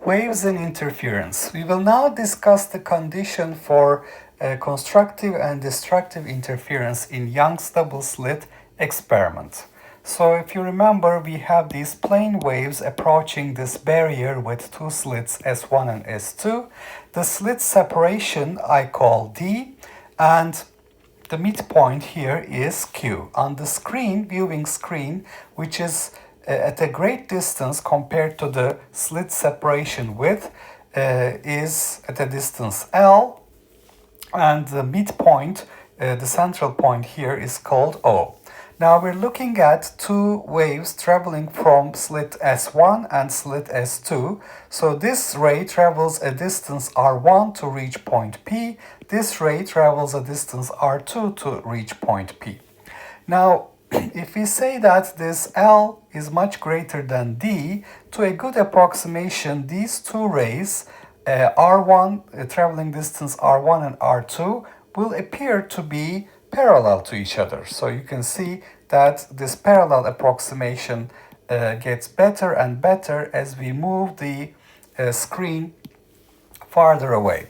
Waves and interference. We will now discuss the condition for constructive and destructive interference in Young's double slit experiment. So if you remember, we have these plane waves approaching this barrier with two slits S1 and S2. The slit separation I call D, and the midpoint here is Q. On the screen, viewing screen, which is at a great distance compared to the slit separation width, is at a distance L, and the midpoint, the central point here, is called O. Now we're looking at two waves traveling from slit S1 and slit S2. So this ray travels a distance R1 to reach point P. This ray travels a distance R2 to reach point P. Now, if we say that this L is much greater than D, to a good approximation, these two rays, R1, traveling distance R1 and R2, will appear to be parallel to each other. So you can see that this parallel approximation gets better and better as we move the screen farther away.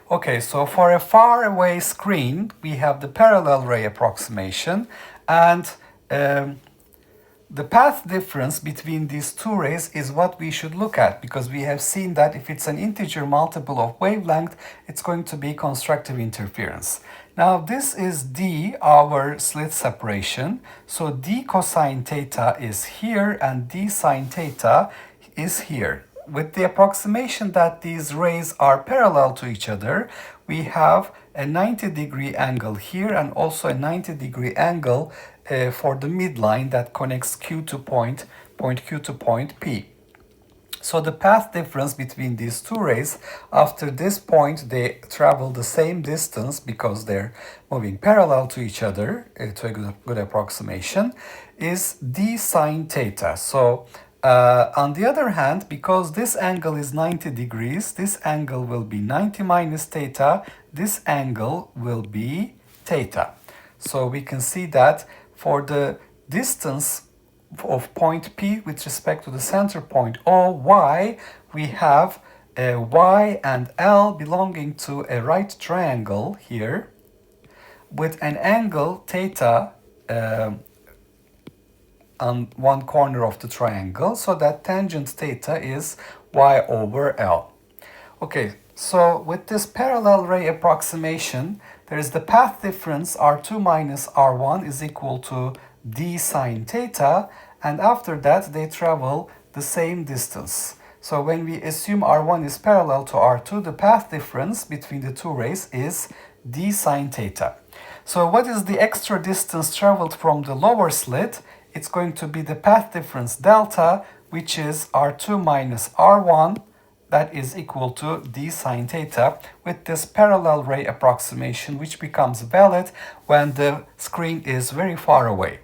Okay, so for a far away screen, we have the parallel ray approximation, and the path difference between these two rays is what we should look at, because we have seen that if it's an integer multiple of wavelength, it's going to be constructive interference. Now this is D, our slit separation. So D cosine theta is here and D sine theta is here. With the approximation that these rays are parallel to each other, we have a 90-degree angle here and also a 90-degree angle for the midline that connects Q to point Q to point P. So the path difference between these two rays, after this point they travel the same distance because they're moving parallel to each other, to a good approximation, is D sine theta. So on the other hand, because this angle is 90 degrees, this angle will be 90 minus theta, this angle will be theta. So we can see that for the distance of point P with respect to the center point O, Y, we have Y and L belonging to a right triangle here with an angle theta on one corner of the triangle, so that tangent theta is Y over L. Okay, so with this parallel ray approximation, there is the path difference R2 minus R1 is equal to D sine theta, and after that they travel the same distance. So when we assume R1 is parallel to R2, the path difference between the two rays is D sine theta. So what is the extra distance traveled from the lower slit? It's going to be the path difference delta, which is R2 minus R1, that is equal to D sine theta, with this parallel ray approximation, which becomes valid when the screen is very far away.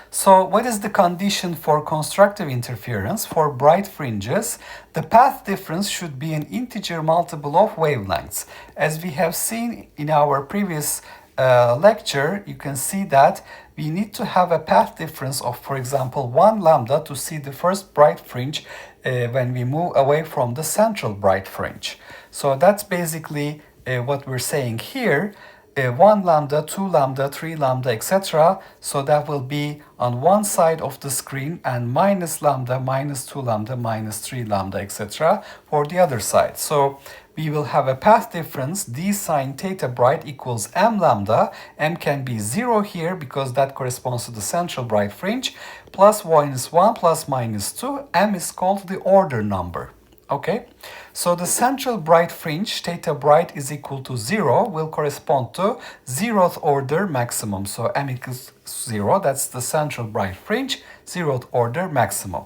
So what is the condition for constructive interference? For bright fringes, the path difference should be an integer multiple of wavelengths. As we have seen in our previous lecture, you can see that we need to have a path difference of, for example, 1 lambda to see the first bright fringe when we move away from the central bright fringe. So that's basically what we're saying here. 1 lambda, 2 lambda, 3 lambda, etc. So that will be on one side of the screen, and minus lambda, minus 2 lambda, minus 3 lambda, etc. for the other side. So we will have a path difference D sine theta bright equals m lambda. M can be 0 here because that corresponds to the central bright fringe, plus minus 1 plus minus 2. M is called the order number. Okay, so the central bright fringe, theta bright, is equal to 0, will correspond to 0th order maximum. So m equals 0, that's the central bright fringe, 0th order maximum.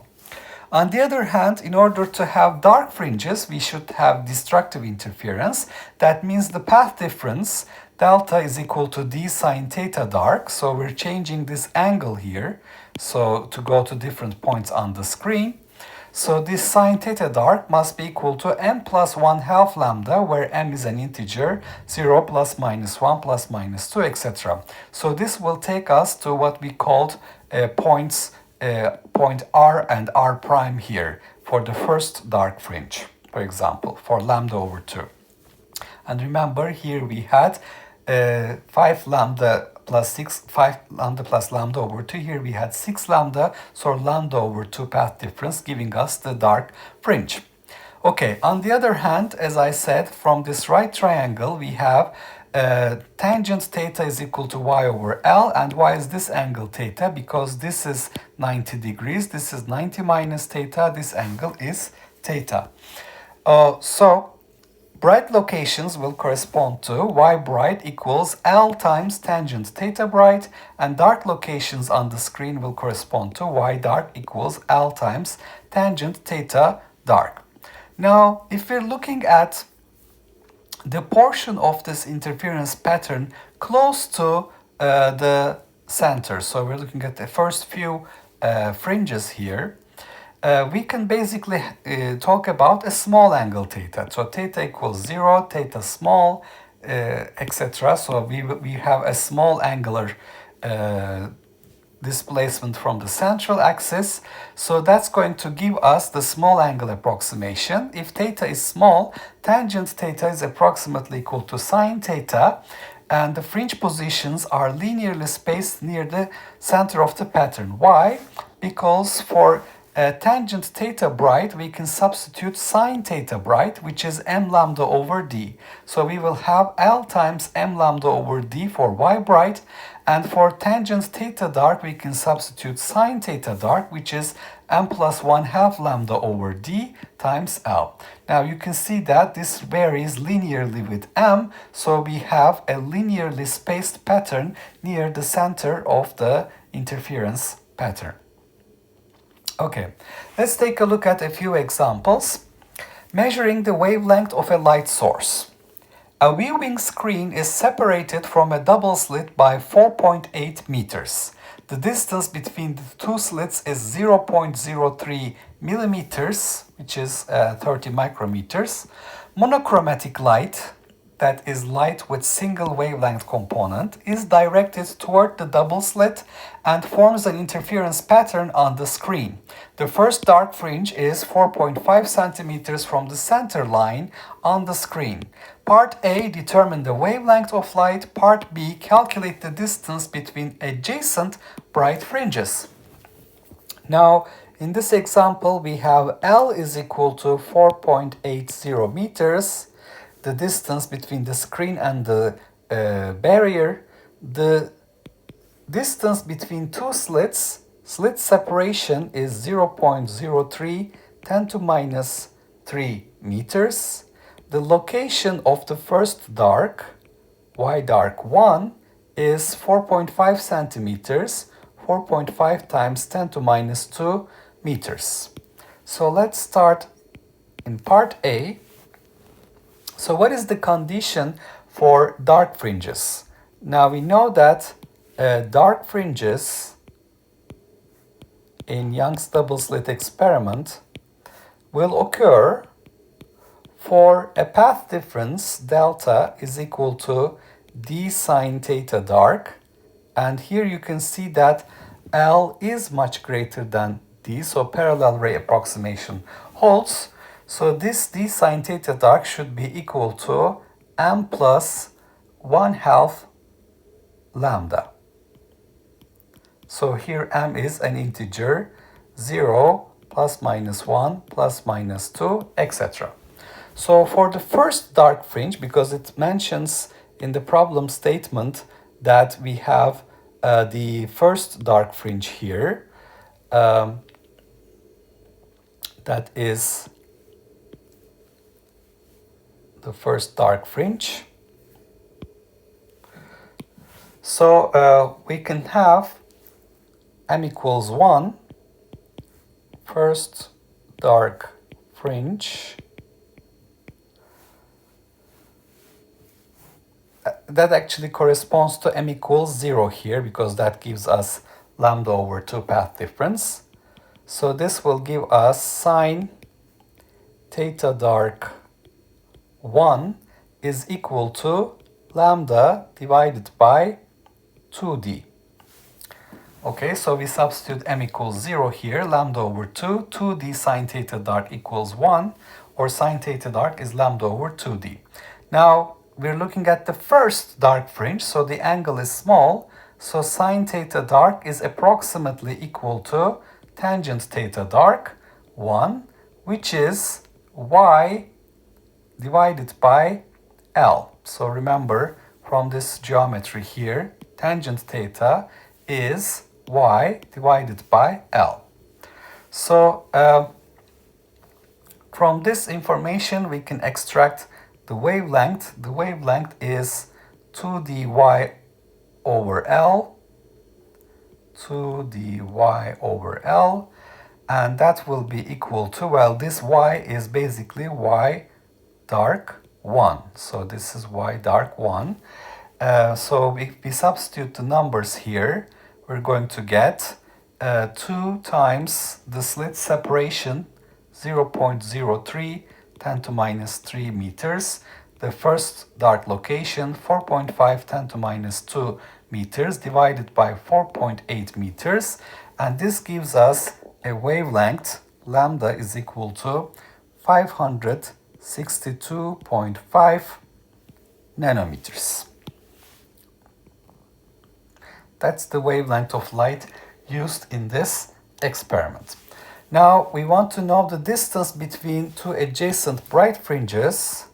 On the other hand, in order to have dark fringes, we should have destructive interference. That means the path difference, delta, is equal to D sine theta dark. So we're changing this angle here, so to go to different points on the screen. So this sine theta dark must be equal to m plus 1/2 lambda, where m is an integer, 0 plus minus 1 plus minus 2, etc. So this will take us to what we called point R and R prime here, for the first dark fringe, for example, for lambda over 2. And remember, here we had 5 lambda plus 6, 5 lambda plus lambda over 2. Here we had 6 lambda, so lambda over 2 path difference, giving us the dark fringe. Okay, on the other hand, as I said, from this right triangle, we have tangent theta is equal to y over L. And why is this angle theta? Because this is 90 degrees, this is 90 minus theta, this angle is theta. So bright locations will correspond to y bright equals L times tangent theta bright, and dark locations on the screen will correspond to y dark equals L times tangent theta dark. Now, if we're looking at the portion of this interference pattern close to the center, so we're looking at the first few fringes here, we can basically talk about a small angle theta. So theta equals 0, theta small, etc. So we have a small angular displacement from the central axis. So that's going to give us the small angle approximation. If theta is small, tangent theta is approximately equal to sine theta, and the fringe positions are linearly spaced near the center of the pattern. Why? Because for tangent theta bright, we can substitute sine theta bright, which is m lambda over d. So we will have L times m lambda over d for y bright, and for tangent theta dark, we can substitute sine theta dark, which is m plus 1/2 lambda over d times L. Now you can see that this varies linearly with m, so we have a linearly spaced pattern near the center of the interference pattern. Okay, let's take a look at a few examples. Measuring the wavelength of a light source. A viewing screen is separated from a double slit by 4.8 meters. The distance between the two slits is 0.03 millimeters, which is 30 micrometers. Monochromatic light, that is light with single wavelength component, is directed toward the double slit and forms an interference pattern on the screen. The first dark fringe is 4.5 centimeters from the center line on the screen. Part A, determine the wavelength of light. Part B, calculate the distance between adjacent bright fringes. Now, in this example, we have L is equal to 4.80 meters. The distance between the screen and the barrier. The distance between two slits, slit separation is 0.03 10 to minus 3 meters. The location of the first dark, y dark 1, is 4.5 centimeters, 4.5 times 10 to minus 2 meters. So let's start in part A. So what is the condition for dark fringes? Now we know that dark fringes in Young's double slit experiment will occur for a path difference delta is equal to d sine theta dark. And here you can see that L is much greater than d, so parallel ray approximation holds. So this d sine theta dark should be equal to m plus 1/2 lambda. So here m is an integer, 0, plus minus 1, plus minus 2, etc. So for the first dark fringe, because it mentions in the problem statement that we have the first dark fringe here, that is the first dark fringe. So we can have m equals 1, first dark fringe. That actually corresponds to m equals 0 here, because that gives us lambda over 2 path difference. So this will give us sine theta dark 1 is equal to lambda divided by 2d. Okay, so we substitute m equals 0 here, lambda over 2, 2d sine theta dark equals 1, or sine theta dark is lambda over 2d. Now, we're looking at the first dark fringe, so the angle is small, so sine theta dark is approximately equal to tangent theta dark, 1, which is y divided by L. So remember, from this geometry here, tangent theta is y divided by L. So from this information we can extract the wavelength. The wavelength is 2dy over L, 2dy over L, and that will be equal to, well, this y is basically y dark 1. So this is y dark 1. So if we substitute the numbers here, we're going to get 2 times the slit separation, 0.03, 10 to minus 3 meters. The first dark location, 4.5, 10 to minus 2 meters, divided by 4.8 meters. And this gives us a wavelength, lambda is equal to 562.5 nanometers. That's the wavelength of light used in this experiment. Now we want to know the distance between two adjacent bright fringes.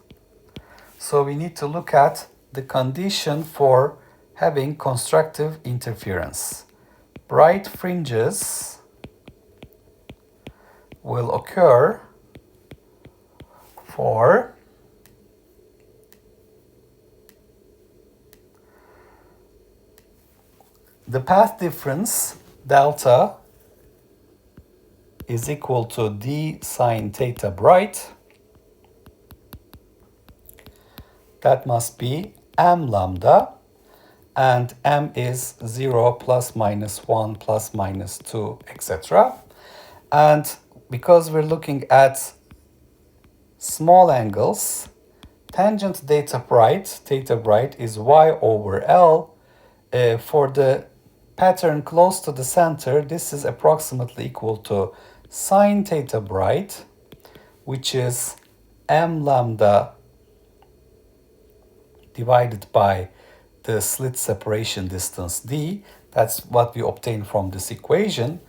So we need to look at the condition for having constructive interference. Bright fringes will occur for the path difference delta is equal to d sine theta bright. That must be m lambda, and m is 0, plus minus 1, plus minus 2, etc. And because we're looking at small angles, tangent theta bright is y over L. For the pattern close to the center, this is approximately equal to sine theta bright, which is m lambda divided by the slit separation distance d. That's what we obtain from this equation.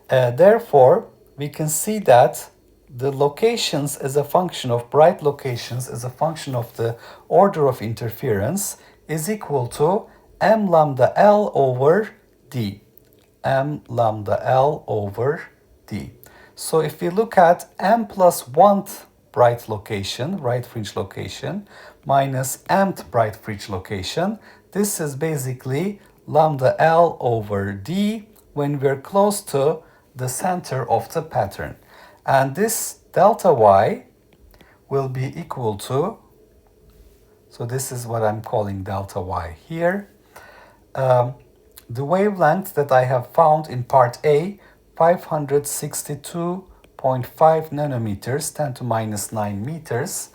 Therefore, we can see that the locations as a function of bright locations as a function of the order of interference is equal to m lambda L over d. M lambda L over d. So if we look at m plus 1th bright location, bright fringe location, minus mth bright fringe location, this is basically lambda L over d when we're close to the center of the pattern. And this delta y will be equal to, so this is what I'm calling delta y here, the wavelength that I have found in part A, 562.5 nanometers, 10 to minus 9 meters,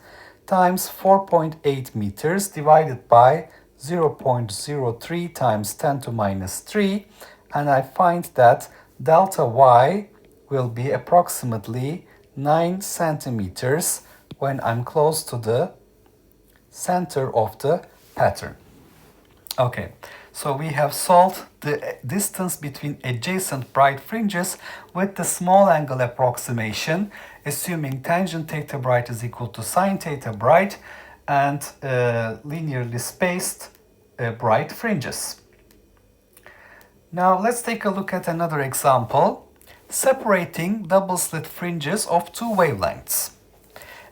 times 4.8 meters divided by 0.03 times 10 to minus 3, and I find that delta y will be approximately 9 centimeters when I'm close to the center of the pattern. Okay, so we have solved the distance between adjacent bright fringes with the small angle approximation, assuming tangent theta bright is equal to sine theta bright and linearly spaced bright fringes. Now let's take a look at another example, separating double slit fringes of two wavelengths.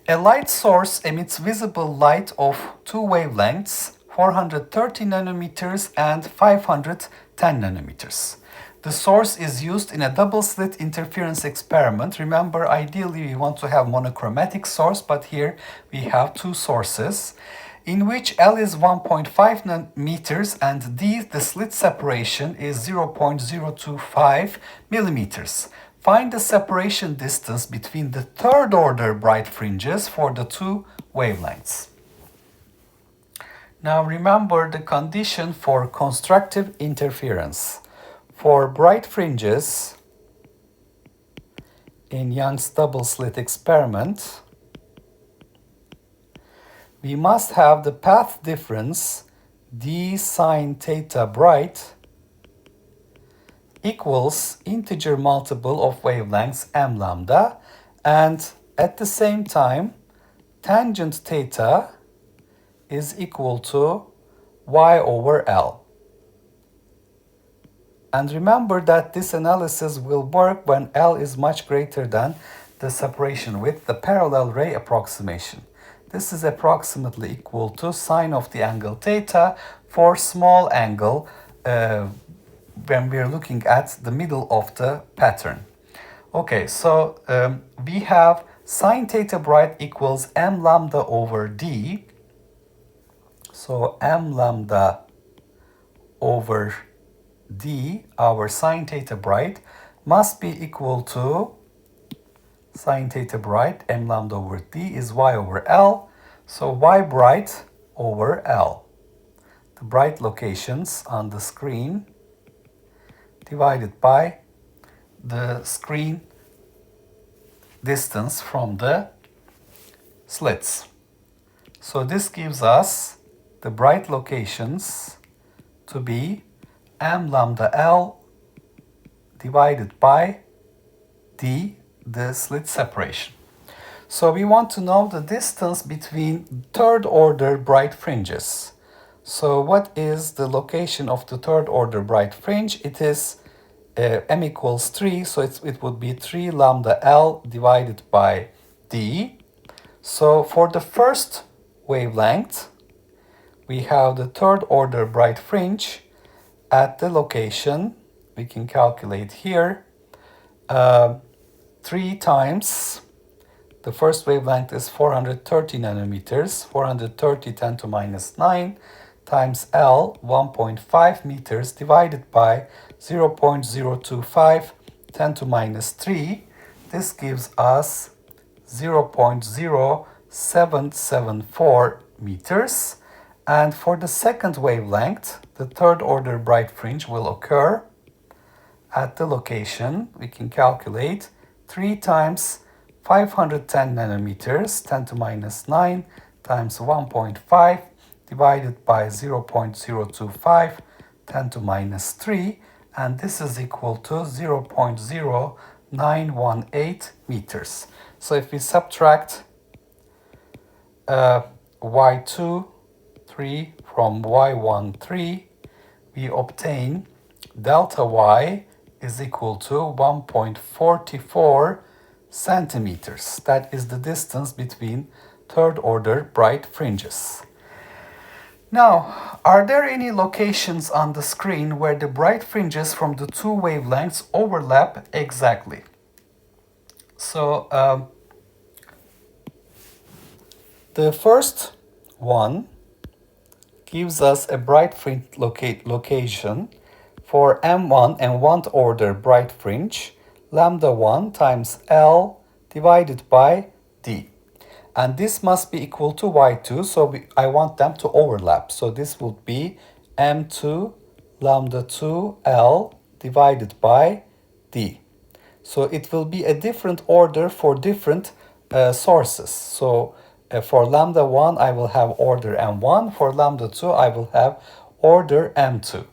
A light source emits visible light of two wavelengths, 430 nanometers and 510 nanometers. The source is used in a double slit interference experiment. Remember, ideally we want to have monochromatic source, but here we have two sources, in which L is 1.5 nanometers and D, the slit separation, is 0.025 millimeters. Find the separation distance between the third order bright fringes for the two wavelengths. Now remember the condition for constructive interference. For bright fringes in Young's double slit experiment, we must have the path difference d sine theta bright equals integer multiple of wavelengths m lambda, and at the same time tangent theta is equal to y over L. And remember that this analysis will work when L is much greater than the separation width, the parallel ray approximation. This is approximately equal to sine of the angle theta for small angle when we are looking at the middle of the pattern. Okay, so we have sine theta bright equals m lambda over d. So m lambda over d, our sine theta bright, must be equal to sine theta bright, m lambda over d is y over L. So y bright over L. The bright locations on the screen divided by the screen distance from the slits. So this gives us the bright locations to be m lambda L divided by d, the slit separation. So we want to know the distance between third order bright fringes. So what is the location of the third order bright fringe? It is m equals 3, so it would be 3 lambda L divided by d. So for the first wavelength, we have the third order bright fringe at the location, we can calculate here, 3 times, the first wavelength is 430 nanometers, 430 10 to minus 9 times L, 1.5 meters, divided by 0.025 10 to minus 3. This gives us 0.0774 meters. And for the second wavelength, the third order bright fringe will occur at the location, we can calculate 3 times 510 nanometers, 10 to minus 9 times 1.5 divided by 0.025, 10 to minus 3, and this is equal to 0.0918 meters. So if we subtract y2, 3 from y1, 3, we obtain delta y is equal to 1.44 centimeters. That is the distance between third order bright fringes. Now, are there any locations on the screen where the bright fringes from the two wavelengths overlap exactly? So, the first one gives us a bright fringe location for M1 and 1th order bright fringe, lambda 1 times L divided by D. And this must be equal to Y2, so I want them to overlap. So this would be M2 lambda 2 L divided by D. So it will be a different order for different sources. So for lambda 1, I will have order M1. For lambda 2, I will have order M2.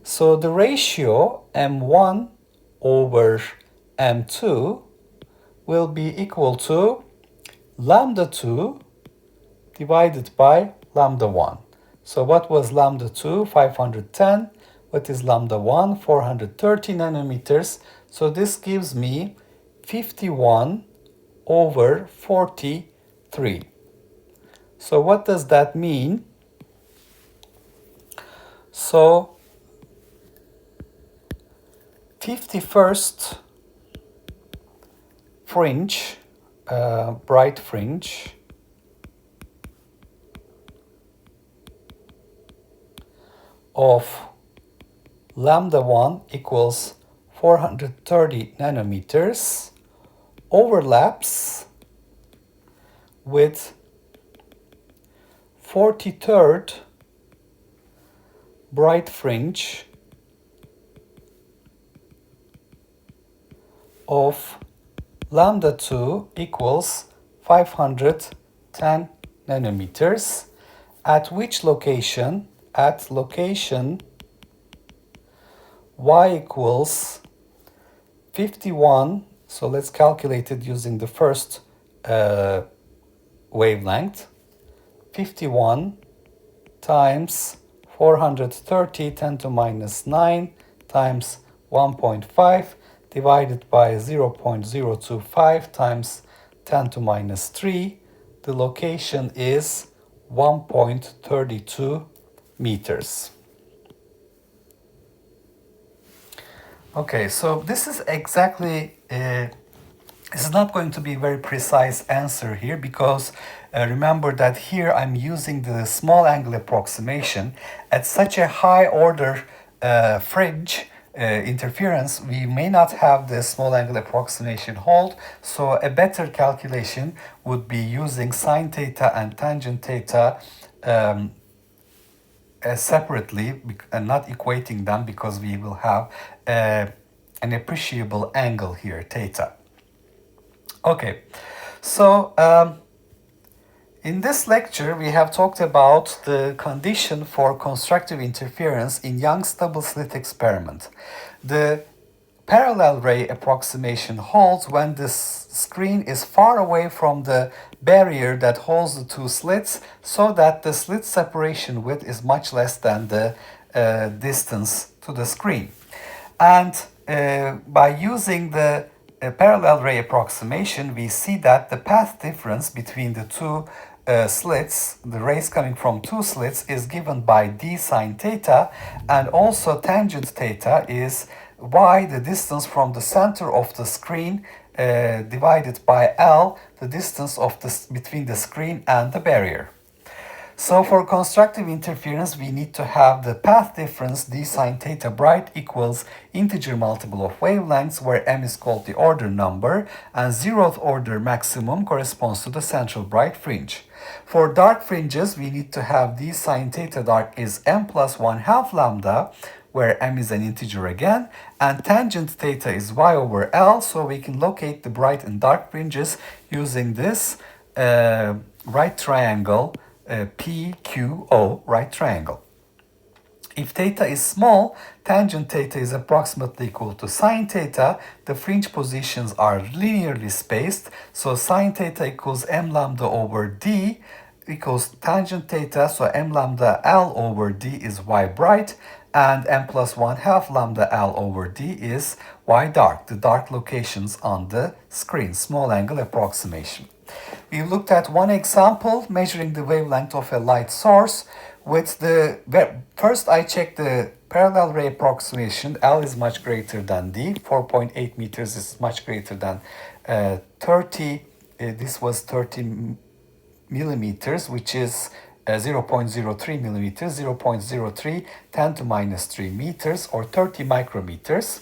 So the ratio M1 over M2 will be equal to lambda 2 divided by lambda 1. So what was lambda 2? 510. What is lambda 1? 430 nanometers. So this gives me 51 over 43. So what does that mean? So 51st fringe, bright fringe, of lambda 1 equals 430 nanometers overlaps with 43rd bright fringe of lambda 2 equals 510 nanometers, at which location? At location y equals 51, so let's calculate it using the first wavelength, 51 times 430 10 to minus 9 times 1.5 divided by 0.025 times 10 to minus 3, the location is 1.32 meters. Okay, so this is exactly, this is not going to be a very precise answer here because remember that here I'm using the small angle approximation. At such a high order fringe interference, we may not have the small angle approximation hold, so a better calculation would be using sine theta and tangent theta separately and not equating them, because we will have an appreciable angle here, theta. Okay, so in this lecture we have talked about the condition for constructive interference in Young's double slit experiment. The parallel ray approximation holds when the screen is far away from the barrier that holds the two slits, so that the slit separation width is much less than the distance to the screen. And by using the parallel ray approximation, we see that the path difference between the two slits, the rays coming from two slits, is given by d sine theta, and also tangent theta is y, the distance from the center of the screen, divided by L, the distance of between the screen and the barrier. So for constructive interference, we need to have the path difference d sine theta bright equals integer multiple of wavelengths, where m is called the order number, and zeroth order maximum corresponds to the central bright fringe. For dark fringes, we need to have d sine theta dark is m plus 1/2 lambda, where m is an integer again, and tangent theta is y over L, so we can locate the bright and dark fringes using this right triangle, PQO right triangle. If theta is small, tangent theta is approximately equal to sine theta. The fringe positions are linearly spaced, so sine theta equals m lambda over d equals tangent theta, so m lambda L over d is y bright, and m plus 1/2 lambda L over d is y dark, the dark locations on the screen, small angle approximation. We looked at one example measuring the wavelength of a light source. With the first I checked the parallel ray approximation. L is much greater than D. 4.8 meters is much greater than 30. This was 30 millimeters, which is 0.03 millimeters, 0.03 10 to minus 3 meters, or 30 micrometers.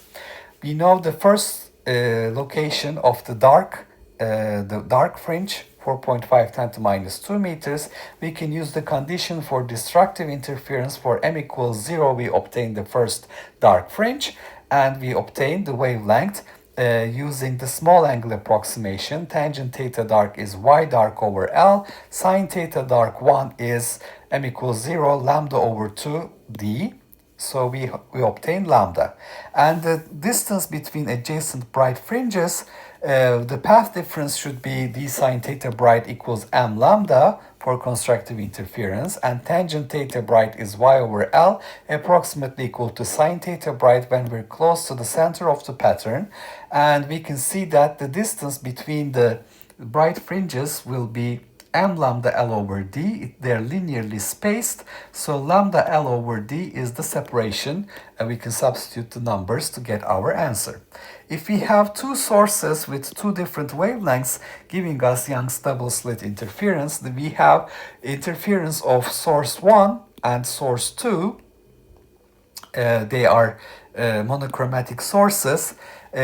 We know the first location of the dark fringe, 4.5 10 to minus 2 meters. We can use the condition for destructive interference. For m equals 0, we obtain the first dark fringe, and we obtain the wavelength using the small angle approximation. Tangent theta dark is y dark over L, sine theta dark 1 is m equals 0 lambda over 2 d. So we obtain lambda. And the distance between adjacent bright fringes, the path difference should be d sine theta bright equals m lambda for constructive interference, and tangent theta bright is y over L, approximately equal to sine theta bright when we're close to the center of the pattern. And we can see that the distance between the bright fringes will be m lambda L over d. They're linearly spaced, so lambda L over d is the separation, and we can substitute the numbers to get our answer. If we have two sources with two different wavelengths giving us Young's double slit interference, then we have interference of source 1 and source 2. They are monochromatic sources.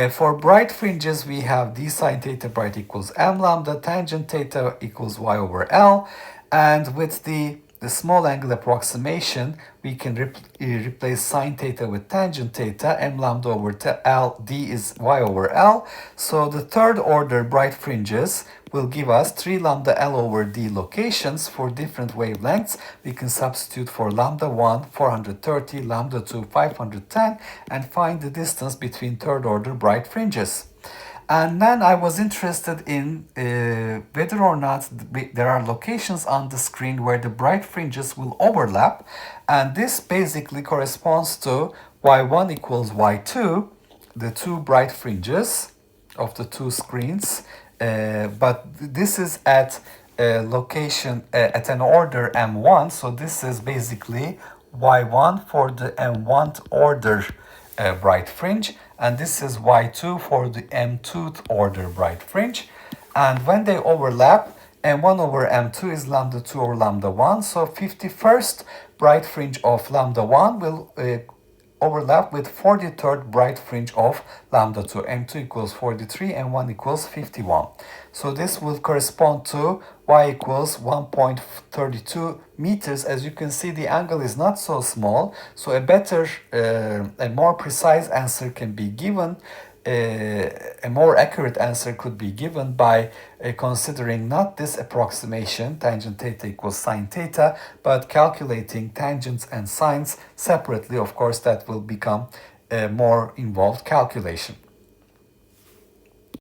For bright fringes, we have d sine theta bright equals m lambda, tangent theta equals y over L. And with the the small angle approximation, we can replace sine theta with tangent theta. M lambda over L, D is Y over L. So the third order bright fringes will give us 3 lambda L over D locations for different wavelengths. We can substitute for lambda 1, 430, lambda 2, 510, and find the distance between third order bright fringes. And then I was interested in whether or not there are locations on the screen where the bright fringes will overlap. And this basically corresponds to y1 equals y2, the two bright fringes of the two screens. But this is at a location, at an order m1. So this is basically y1 for the m1th order bright fringe, and this is y2 for the m2th order bright fringe. And when they overlap, m1 over m2 is lambda 2 over lambda 1. So 51st bright fringe of lambda 1 will overlap with 43rd bright fringe of lambda 2. M2 equals 43, M1 equals 51. So this will correspond to y equals 1.32 meters. As you can see, the angle is not so small. So a more precise answer can be given. A more accurate answer could be given by considering not this approximation, tangent theta equals sine theta, but calculating tangents and sines separately. Of course, that will become a more involved calculation.